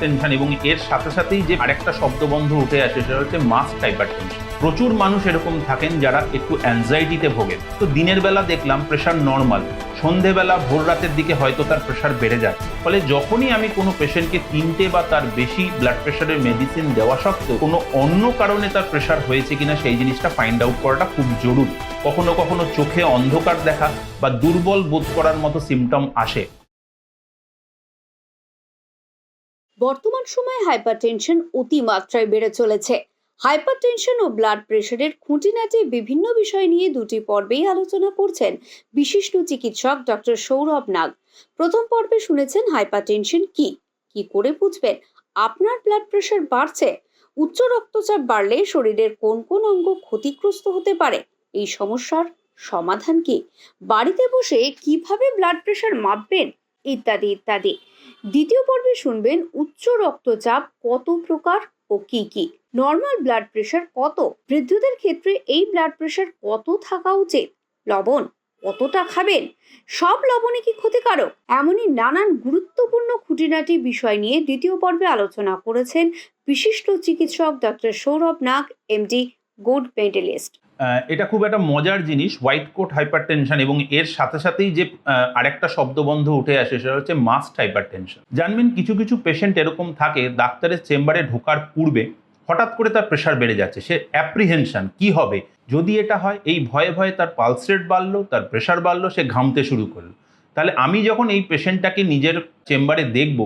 Hypertension এবং এর সাথে সাথেই যে আরেকটা শব্দবন্ধ উঠে আসে সেটা হচ্ছে মাস্ট হাইপারটেনশন। প্রচুর মানুষ এরকম থাকেন যারা একটু অ্যাংজাইটিতে ভোগেন। তো দিনের বেলা দেখলাম প্রেশার নর্মাল, সন্ধেবেলা ভোর রাতের দিকে হয়তো তার প্রেশার বেড়ে যায়। ফলে যখনই আমি কোনো পেশেন্টকে 3টে বা তার বেশি ব্লাড প্রেশারের মেডিসিন দেওয়া সত্ত্বেও কোনো অন্য কারণে তার প্রেশার হয়েছে কিনা সেই জিনিসটা ফাইন্ড আউট করাটা খুব জরুরি। কখনো কখনো চোখে অন্ধকার দেখা বা দুর্বল বোধ করার মতো সিমটম আসে। বর্তমান সময়ে হাইপারটেনশন অতিমাত্রায় বেড়ে চলেছে। হাইপারটেনশন ও ব্লাড প্রেশারের খুঁটিনাটি বিভিন্ন বিষয় নিয়ে দুটি পর্বেই আলোচনা করছেন বিশিষ্ট চিকিৎসক ডক্টর সৌরভ নাগ। প্রথম পর্বে শুনেছেন হাইপারটেনশন কি কি করে বুঝবেন আপনার ব্লাড প্রেশার বাড়ছে, উচ্চ রক্তচাপ বাড়লে শরীরের কোন কোন অঙ্গ ক্ষতিগ্রস্ত হতে পারে, এই সমস্যার সমাধান কি, বাড়িতে বসে কিভাবে ব্লাড প্রেশার মাপবেন, ইত্যাদি ইত্যাদি। দ্বিতীয় পর্বে শুনবেন উচ্চ রক্তচাপ কত প্রকার ও কি কি, নর্মাল ব্লাড প্রেশার কত, বৃদ্ধদের ক্ষেত্রে এই ব্লাড প্রেশার কত থাকা উচিত, লবণ কতটা খাবেন, সব লবণই কি ক্ষতিকারক, এমনই নানান গুরুত্বপূর্ণ খুঁটিনাটি বিষয় নিয়ে দ্বিতীয় পর্বে আলোচনা করেছেন বিশিষ্ট চিকিৎসক ডক্টর সৌরভ নাগ, এমডি, গুড মেডেলিস্ট। এটা খুব একটা মজার জিনিস, হোয়াইট কোট হাইপারটেনশন এবং এর সাথে সাথেই যে আরেকটা শব্দবন্ধ উঠে আসে সেটা হচ্ছে মাস্ট হাইপারটেনশন। জানবেন কিছু কিছু পেশেন্ট এরকম থাকে ডাক্তারের চেম্বারে ঢোকার পূর্বে হঠাৎ করে তার প্রেশার বেড়ে যাচ্ছে, সে অ্যাপ্রিহেনশন কি হবে যদি এটা হয়, এই ভয়ে ভয়ে তার পালস রেট বাড়লো, তার প্রেশার বাড়লো, সে ঘামতে শুরু করলো। তাহলে আমি যখন এই পেশেন্টটাকে নিজের চেম্বারে দেখব,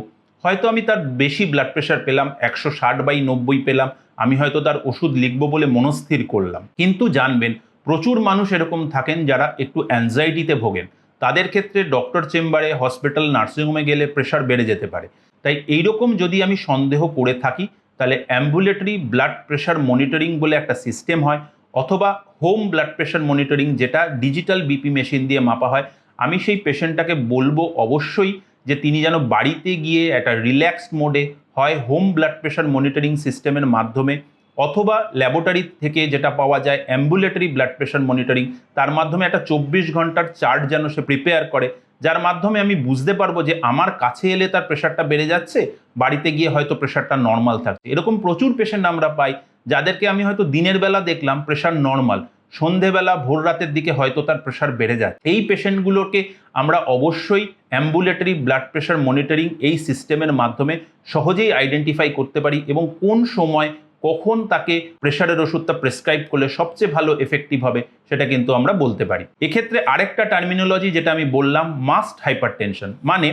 হয়তো আমি তার বেশি ব্লাড প্রেশার পেলাম, 160/90 পেলাম, আমি হয়তো তার ওষুধ লিখবো বলে মনস্থির করলাম। কিন্তু জানবেন প্রচুর মানুষ এরকম থাকেন যারা একটু অ্যাংজাইটিতে ভোগেন। তাদের ক্ষেত্রে ডক্টর চেম্বারে, হসপিটাল, নার্সিংহোমে গেলে প্রেশার বেড়ে যেতে পারে। তাই এইরকম যদি আমি সন্দেহ করে থাকি তাহলে অ্যাম্বুলেটরি ব্লাড প্রেশার মনিটরিং বলে একটা সিস্টেম হয়, অথবা হোম ব্লাড প্রেশার মনিটরিং যেটা ডিজিটাল বিপি মেশিন দিয়ে মাপা হয়। আমি সেই পেশেন্টটাকে বলবো অবশ্যই যে তিনি যেন বাড়িতে গিয়ে একটা রিল্যাক্সড মোডে হয় হোম ব্লাড প্রেশার মনিটরিং সিস্টেমের মাধ্যমে, অথবা ল্যাবরেটরি থেকে যেটা পাওয়া যায় অ্যাম্বুলেটরি ব্লাড প্রেশার মনিটরিং, তার মাধ্যমে একটা 24 ঘন্টার চার্ট যেন সে প্রিপেয়ার করে, যার মাধ্যমে আমি বুঝতে পারবো যে আমার কাছে এলে তার প্রেশারটা বেড়ে যাচ্ছে, বাড়িতে গিয়ে হয়তো প্রেশারটা নর্মাল থাকছে। এরকম প্রচুর পেশেন্ট আমরা পাই যাদেরকে আমি হয়তো দিনের বেলা দেখলাম প্রেশার নর্মাল, সন্ধেবেলা ভোর রাতের দিকে হয়তো তার প্রেশার বেড়ে যায়। এই পেশেন্টগুলোকে আমরা অবশ্যই অ্যাম্বুলেটরি ব্লাড প্রেশার মনিটরিং এই সিস্টেমের মাধ্যমে সহজেই আইডেন্টিফাই করতে পারি এবং কোন সময় কখন তাকে প্রেশারের ওষুধটা প্রেসক্রাইব করলে সবচেয়ে ভালো এফেক্টিভ হবে সেটা কিন্তু আমরা বলতে পারি। এক্ষেত্রে আরেকটা টার্মিনোলজি যেটা আমি বললাম, মাস্ট হাইপারটেনশন, মানে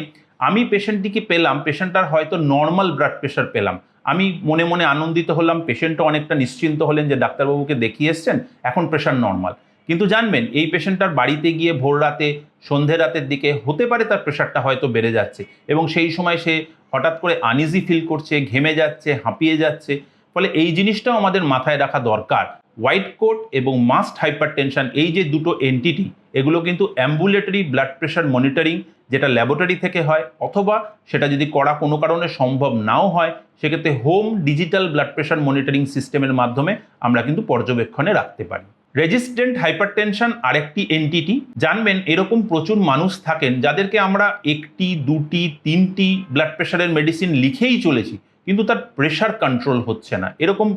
আমি পেশেন্টটিকে পেলাম, পেশেন্টটার হয়তো নর্মাল ব্লাড প্রেশার পেলাম, আমি মনে মনে আনন্দিত হলাম, পেশেন্টও অনেকটা নিশ্চিন্ত হলেন যে ডাক্তারবাবুকে দেখিয়ে এসছেন, এখন প্রেশার নর্মাল। কিন্তু জানবেন এই পেশেন্টটার বাড়িতে গিয়ে ভোর রাতে, সন্ধে রাতের দিকে হতে পারে তার প্রেশারটা হয়তো বেড়ে যাচ্ছে এবং সেই সময় সে হঠাৎ করে আনইজি ফিল করছে, ঘেমে যাচ্ছে, হাঁপিয়ে যাচ্ছে। ফলে এই জিনিসটাও আমাদের মাথায় রাখা দরকার। হোয়াইট কোট এবং মাস্ট হাইপারটেনশন এই যে দুটো এন্টিটি, এগুলো কিন্তু অ্যাম্বুলেটরি ব্লাড প্রেশার মনিটরিং যেটা ল্যাবরেটরি থেকে হয়, অথবা সেটা যদি করা কোনো কারণে সম্ভব নাও হয় সেক্ষেত্রে home digital blood pressure monitoring সিস্টেমের মাধ্যমে আমরা কিন্তু পর্যবেক্ষণে রাখতে পারি। রেজিস্ট্যান্ট হাইপারটেনশন আরেকটি এন্টিটি। জানবেন এরকম প্রচুর মানুষ থাকেন যাদেরকে আমরা 1টি, 2টি, 3টি ব্লাড প্রেশারের মেডিসিন লিখেই চলেছি কিন্তু তার প্রেশার কন্ট্রোল হচ্ছে না। এরকম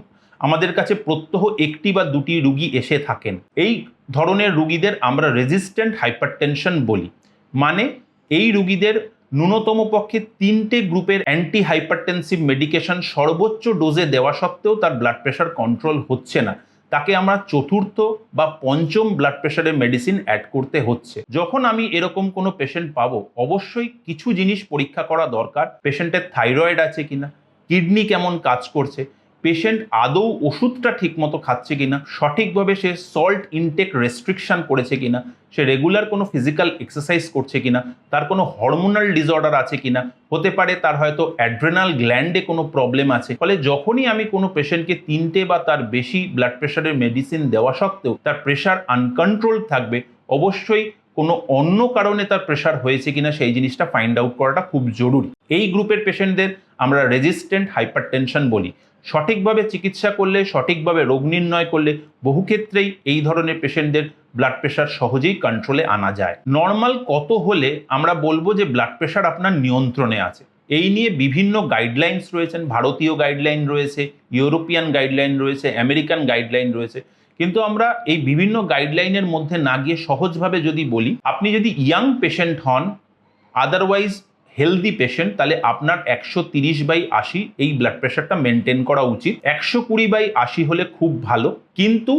আমাদের কাছে প্রত্যহ 1টি বা 2টি রুগী এসে থাকেন। এই ধরনের রুগীদের আমরা রেজিস্ট্যান্ট হাইপারটেনশন বলি। মানে এই রুগীদের ন্যূনতম পক্ষে 3টে গ্রুপের অ্যান্টি হাইপারটেনসিভ মেডিকেশন সর্বোচ্চ ডোজে দেওয়া সত্ত্বেও তার ব্লাড প্রেশার কন্ট্রোল হচ্ছে না, তাকে আমরা 4র্থ বা 5ম ব্লাড প্রেশারের মেডিসিন অ্যাড করতে হচ্ছে। যখন আমি এরকম কোনো পেশেন্ট পাবো অবশ্যই কিছু জিনিস পরীক্ষা করা দরকার। পেশেন্টের থাইরয়েড আছে কিনা, কিডনি কেমন কাজ করছে, পেশেন্ট আদৌ ওষুধটা ঠিকমতো খাচ্ছে কিনা, সঠিকভাবে সে সল্ট ইনটেক রেস্ট্রিকশন করেছে কিনা, সে রেগুলার কোনো ফিজিক্যাল এক্সারসাইজ করছে কিনা, তার কোনো হরমোনাল ডিসঅর্ডার আছে কিনা, হতে পারে তার হয়তো অ্যাড্রেনাল গ্ল্যান্ডে কোনো প্রবলেম আছে। ফলে যখনই আমি কোনো পেশেন্টকে 3টে বা তার বেশি ব্লাড প্রেশারের মেডিসিন দেওয়া সত্ত্বেও তার প্রেশার আনকন্ট্রোল থাকবে, অবশ্যই কোনো অন্য কারণে তার প্রেশার হয়েছে কিনা সেই জিনিসটা ফাইন্ড আউট করাটা খুব জরুরি। এই গ্রুপের পেশেন্টদের আমরা রেজিস্ট্যান্ট হাইপারটেনশন বলি। সঠিকভাবে চিকিৎসা করলে, সঠিকভাবে রোগ নির্ণয় করলে বহু ক্ষেত্রেই এই ধরনের পেশেন্টদের ব্লাড প্রেশার সহজেই কন্ট্রোলে আনা যায়। নর্মাল কত হলে আমরা বলবো যে ব্লাড প্রেশার আপনার নিয়ন্ত্রণে আছে? এই নিয়ে বিভিন্ন গাইডলাইন্স রয়েছেন, ভারতীয় গাইডলাইন রয়েছে, ইউরোপিয়ান গাইডলাইন রয়েছে, আমেরিকান গাইডলাইন রয়েছে। কিন্তু আমরা এই বিভিন্ন গাইডলাইনের মধ্যে না গিয়ে সহজভাবে যদি বলি, আপনি যদি ইয়াং পেশেন্ট হন, আদারওয়াইজ হেলদি পেশেন্ট, তাহলে আপনার 130/80 এই ব্লাড প্রেশারটা মেনটেন করা উচিত। 120/80 হলে খুব ভালো। কিন্তু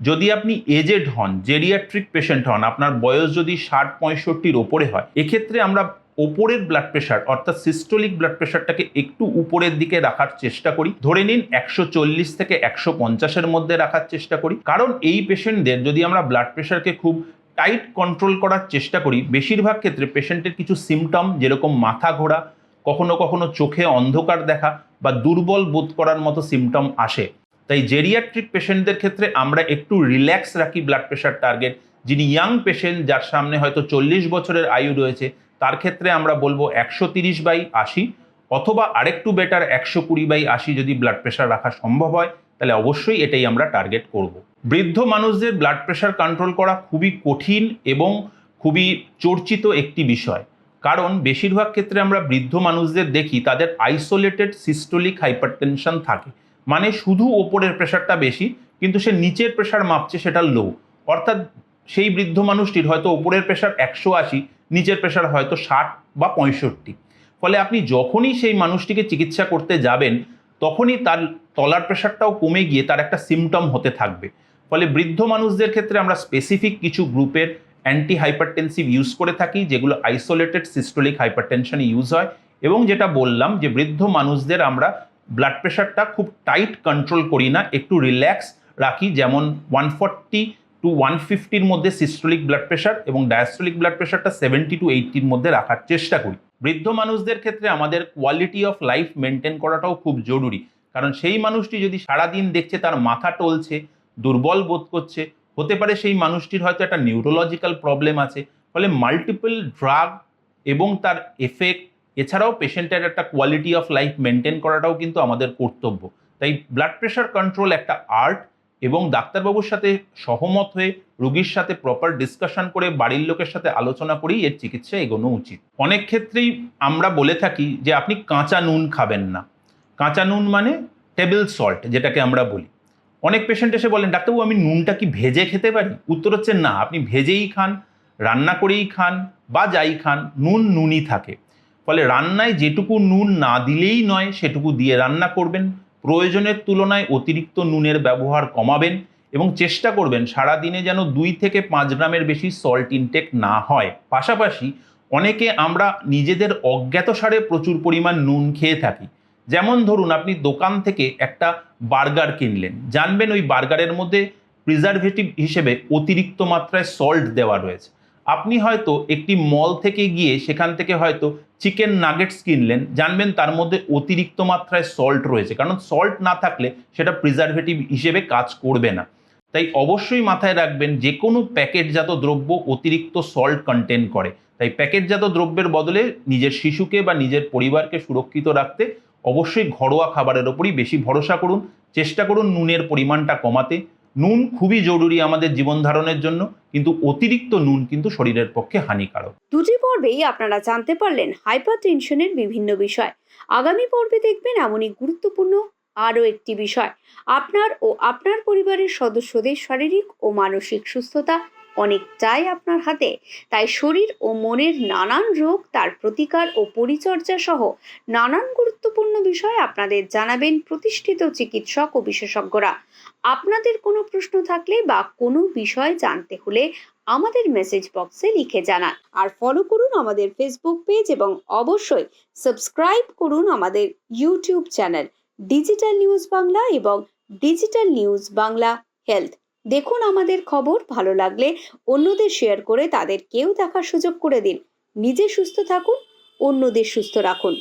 যদি আপনি এজেড হন, জেরিয়াট্রিক পেশেন্ট হন, আপনার বয়স যদি 60-65-র ওপরে হয়, এক্ষেত্রে আমরা ওপরের ব্লাড প্রেশার অর্থাৎ সিস্টোলিক ব্লাড প্রেশারটাকে একটু উপরের দিকে রাখার চেষ্টা করি। ধরে নিন 140 থেকে 150-এর মধ্যে রাখার চেষ্টা করি। কারণ এই পেশেন্টদের যদি আমরা ব্লাড প্রেশারকে খুব টাইট কন্ট্রোল করার চেষ্টা করি, বেশিরভাগ ক্ষেত্রে পেশেন্টের কিছু সিমটম যেরকম মাথা ঘোরা, কখনো কখনো চোখে অন্ধকার দেখা বা দুর্বল বোধ করার মতো সিমটম আসে। তাই জেরিয়াট্রিক পেশেন্টদের ক্ষেত্রে আমরা একটু রিল্যাক্স রাখি ব্লাড প্রেশার টার্গেট। যিনি ইয়াং পেশেন্ট, যার সামনে হয়তো 40 বছরের আয়ু রয়েছে, তার ক্ষেত্রে আমরা বলবো 130/80, অথবা আরেকটু বেটার 120/80 যদি ব্লাড প্রেশার রাখা সম্ভব হয়, তাহলে অবশ্যই এটাই আমরা টার্গেট করব। বৃদ্ধ মানুষদের ব্লাড প্রেশার কন্ট্রোল করা খুবই কঠিন এবং খুবই চর্চিত একটি বিষয়। কারণ বেশিরভাগ ক্ষেত্রে আমরা বৃদ্ধ মানুষদের দেখি তাদের আইসোলেটেড সিস্টোলিক হাইপারটেনশন থাকে, মানে শুধু ওপরের প্রেশারটা বেশি কিন্তু সে নিচের প্রেশার মাপছে সেটা লো। অর্থাৎ সেই বৃদ্ধ মানুষটির হয়তো ওপরের প্রেশার 180, নিচের প্রেশার হয়তো 60 বা 65। ফলে আপনি যখনই সেই মানুষটিকে চিকিৎসা করতে যাবেন, তখনই তার তলার প্রেশারটাও কমে গিয়ে তার একটা সিমটম হতে থাকবে। ফলে বৃদ্ধ মানুষদের ক্ষেত্রে আমরা স্পেসিফিক কিছু গ্রুপের অ্যান্টি হাইপারটেনসিভ ইউজ করে থাকি, যেগুলো আইসোলেটেড সিস্টোলিক হাইপারটেনশনে ইউজ হয়। এবং যেটা বললাম যে বৃদ্ধ মানুষদের আমরা ব্লাড প্রেশারটা খুব টাইট কন্ট্রোল করি না, একটু রিল্যাক্স রাখি। যেমন 140 to 150-র মধ্যে সিস্টোলিক ব্লাড প্রেশার এবং ডায়াস্টোলিক ব্লাড প্রেশারটা 70 to 80-র মধ্যে রাখার চেষ্টা করি। বৃদ্ধ মানুষদের ক্ষেত্রে আমাদের কোয়ালিটি অফ লাইফ মেনটেন করাটাও খুব জরুরি। কারণ সেই মানুষটি যদি সারাদিন দেখছে তার মাথা টলছে, দুর্বল বোধ করছে, হতে পারে সেই মানুষটির হয়তো একটা নিউরোলজিক্যাল প্রবলেম আছে। ফলে মাল্টিপল ড্রাগ এবং তার এফেক্ট, এছাড়াও পেশেন্টের একটা কোয়ালিটি অফ লাইফ মেনটেন করাটাও কিন্তু আমাদের কর্তব্য। তাই ব্লাড প্রেশার কন্ট্রোল একটা আর্ট, এবং ডাক্তারবাবুর সাথে সহমত হয়ে রোগীর সাথে প্রপার ডিসকাশন করে বাড়ির লোকের সাথে আলোচনা করেই এর চিকিৎসা এগোনো উচিত। অনেক ক্ষেত্রেই আমরা বলে থাকি যে আপনি কাঁচা নুন খাবেন না। কাঁচা নুন মানে টেবিল সল্ট, যেটাকে আমরা বলি। অনেক পেশেন্ট এসে বলেন, ডাক্তারবাবু আমি নুনটা কি ভেজে খেতে পারি? উত্তর হচ্ছে না, আপনি ভেজেই খান, রান্না করেই খান, বা যাই খান, নুন নুনই থাকে। ফলে রান্নায় যেটুকু নুন না দিলেই নয় সেটুকু দিয়ে রান্না করবেন। প্রয়োজনের তুলনায় অতিরিক্ত নুনের ব্যবহার কমাবেন এবং চেষ্টা করবেন সারাদিনে যেন 2 থেকে 5 গ্রামের বেশি সল্ট ইনটেক না হয়। পাশাপাশি অনেকে আমরা নিজেদের অজ্ঞাতসারে প্রচুর পরিমাণ নুন খেয়ে থাকি। যেমন ধরুন আপনি দোকান থেকে একটা বার্গার কিনলেন, জানবেন ওই বার্গারের মধ্যে প্রিজারভেটিভ হিসেবে অতিরিক্ত মাত্রায় সল্ট দেওয়া রয়েছে। আপনি হয়তো একটি মল থেকে গিয়ে সেখান থেকে হয়তো চিকেন নাগেটস কিনলেন, জানবেন তার মধ্যে অতিরিক্ত মাত্রায় সল্ট রয়েছে, কারণ সল্ট না থাকলে সেটা প্রিজারভেটিভ হিসেবে কাজ করবে না। তাই অবশ্যই মাথায় রাখবেন যে কোনো প্যাকেটজাত দ্রব্য অতিরিক্ত সল্ট কন্টেন করে। তাই প্যাকেটজাত দ্রব্যের বদলে নিজের শিশুকে বা নিজের পরিবারকে সুরক্ষিত রাখতে অবশ্যই ঘরোয়া খাবারের ওপরই বেশি ভরসা করুন। চেষ্টা করুন নুনের পরিমাণটা কমাতে। নুন খুবই জরুরি আমাদের জীবন ধারণের জন্য, কিন্তু অতিরিক্ত নুন কিন্তু শরীরের পক্ষে হানিকারক। দুটি পর্বেই আপনারা জানতে পারলেন হাইপারটেনশনের বিভিন্ন বিষয়। আগামী পর্বে দেখবেন এমনই গুরুত্বপূর্ণ আরও একটি বিষয়। আপনার ও আপনার পরিবারের সদস্যদের শারীরিক ও মানসিক সুস্থতা অনেকটাই আপনার হাতে। তাই শরীর ও মনের নানান রোগ, তার প্রতিকার ও পরিচর্যা সহ নানান গুরুত্বপূর্ণ বিষয় আপনাদের জানাবেন প্রতিষ্ঠিত চিকিৎসক ও বিশেষজ্ঞরা। আপনাদের কোনো প্রশ্ন থাকলে বা কোনো বিষয় জানতে হলে আমাদের মেসেজ বক্সে লিখে জানান। আর ফলো করুন আমাদের ফেসবুক পেজ এবং অবশ্যই সাবস্ক্রাইব করুন আমাদের YouTube channel digital news Bangla এবং ডিজিটাল নিউজ বাংলা হেলথ। দেখুন আমাদের খবর, ভালো লাগলে অন্যদের শেয়ার করে তাদেরকেও দেখার সুযোগ করে দিন। নিজে সুস্থ থাকুন, অন্যদের সুস্থ রাখুন।